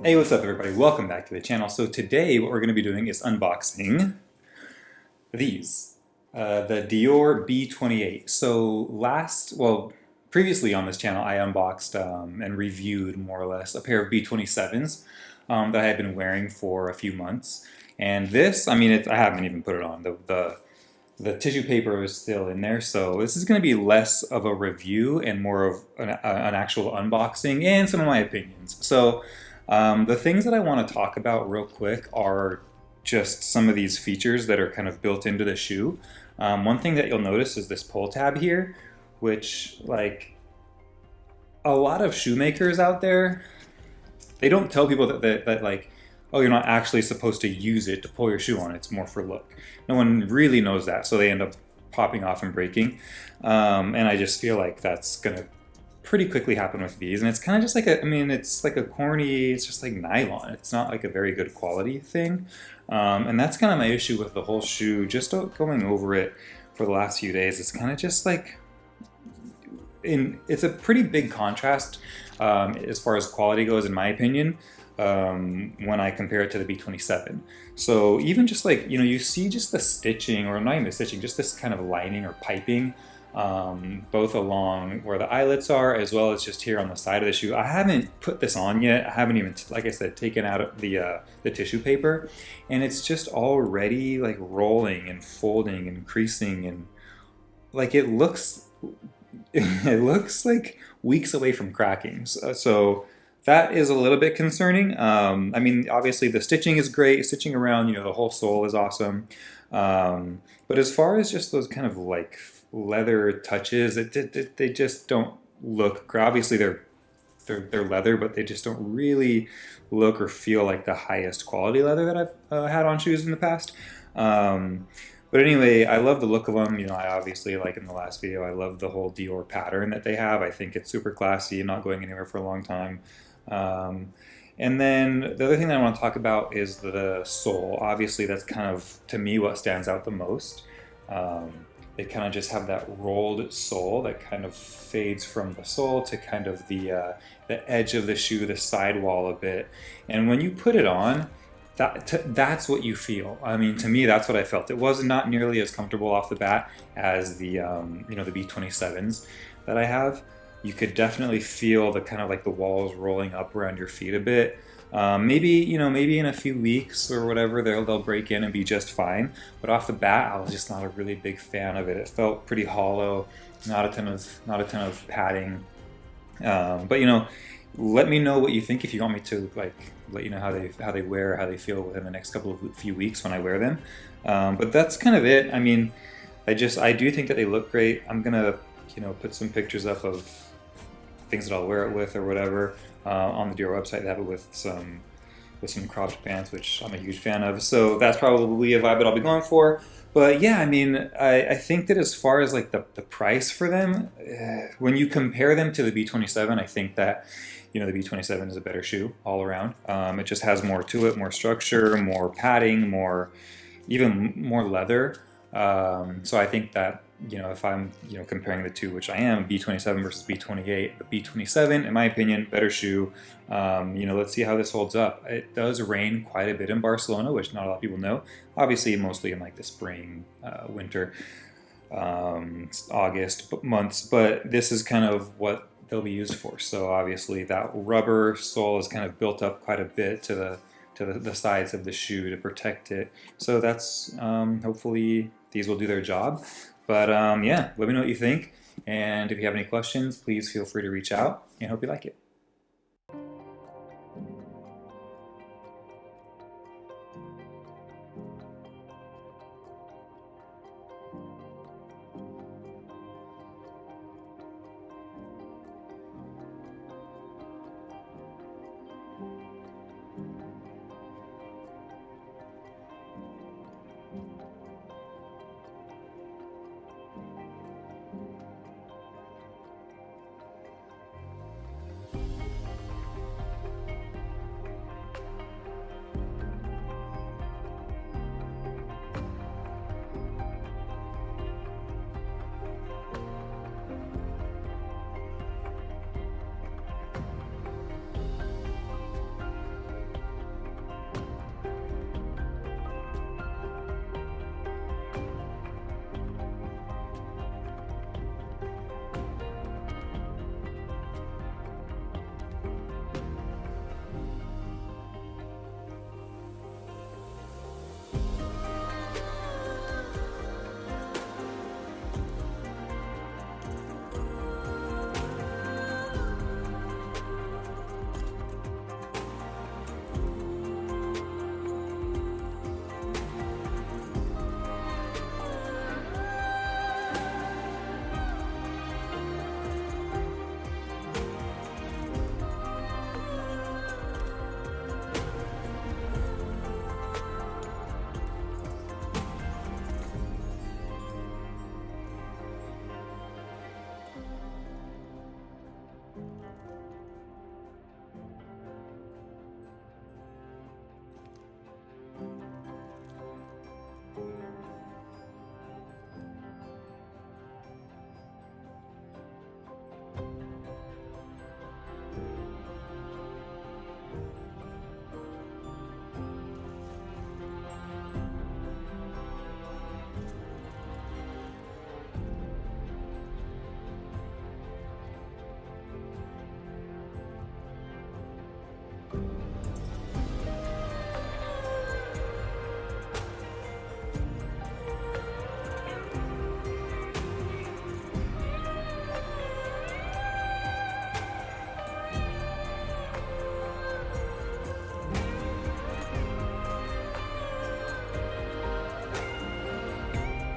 Hey, what's up everybody? Welcome back to the channel. So today what we're going to be doing is unboxing these, the Dior B28. Previously on this channel I unboxed and reviewed more or less a pair of B27s that I had been wearing for a few months. And this, I haven't even put it on. The tissue paper is still in there, so this is going to be less of a review and more of an actual unboxing and some of my opinions. So the things that I want to talk about real quick are just some of these features that are kind of built into the shoe. One thing that you'll notice is this pull tab here, which like a lot of shoemakers out there, they don't tell people that like, oh, you're not actually supposed to use it to pull your shoe on. It's more for look. No one really knows that, so they end up popping off and breaking. And I just feel like that's gonna pretty quickly happen with these. And it's kind of just like it's like a corny, it's just like nylon. It's not like a very good quality thing. And that's kind of my issue with the whole shoe. Just going over it for the last few days, it's kind of just like, it's a pretty big contrast as far as quality goes, in my opinion. When I compare it to the B27. So even just like, you see just the stitching, or not even the stitching, just this kind of lining or piping, both along where the eyelets are, as well as just here on the side of the shoe. I haven't put this on yet. I haven't even, like I said, taken out the tissue paper, and it's just already like rolling and folding and creasing, and like it looks like weeks away from cracking. So that is a little bit concerning. Obviously the stitching is great. Stitching around, the whole sole is awesome. But as far as just those kind of like leather touches, they just don't look great. Obviously they're leather, but they just don't really look or feel like the highest quality leather that I've had on shoes in the past. But anyway, I love the look of them. I obviously, like in the last video, I love the whole Dior pattern that they have. I think it's super classy, not going anywhere for a long time. And then the other thing that I want to talk about is the sole. Obviously, that's kind of, to me, what stands out the most. They kind of just have that rolled sole that kind of fades from the sole to kind of the edge of the shoe, the sidewall a bit. And when you put it on, that's what you feel. To me, that's what I felt. It was not nearly as comfortable off the bat as the the B27s that I have. You could definitely feel the kind of like the walls rolling up around your feet a bit. Maybe in a few weeks or whatever, they'll break in and be just fine. But off the bat, I was just not a really big fan of it. It felt pretty hollow, not a ton of padding. But let me know what you think if you want me to like let you know how they wear, how they feel within the next few weeks when I wear them. But that's kind of it. I do think that they look great. I'm gonna put some pictures up of things that I'll wear it with or whatever on the Dior website. They have it with some cropped pants, which I'm a huge fan of. So that's probably a vibe that I'll be going for. But yeah, I think that as far as like the price for them, when you compare them to the B27, I think that the B27 is a better shoe all around. It just has more to it, more structure, more padding, even more leather. So I think that if I'm comparing the two, which I am, B27 versus B28, the B27, in my opinion, better shoe. Let's see how this holds up. It does rain quite a bit in Barcelona, which not a lot of people know. Obviously, mostly in like the spring, winter, August months, but this is kind of what they'll be used for. So obviously that rubber sole is kind of built up quite a bit to the sides of the shoe to protect it. So that's hopefully these will do their job. But yeah, let me know what you think. And if you have any questions, please feel free to reach out, and hope you like it.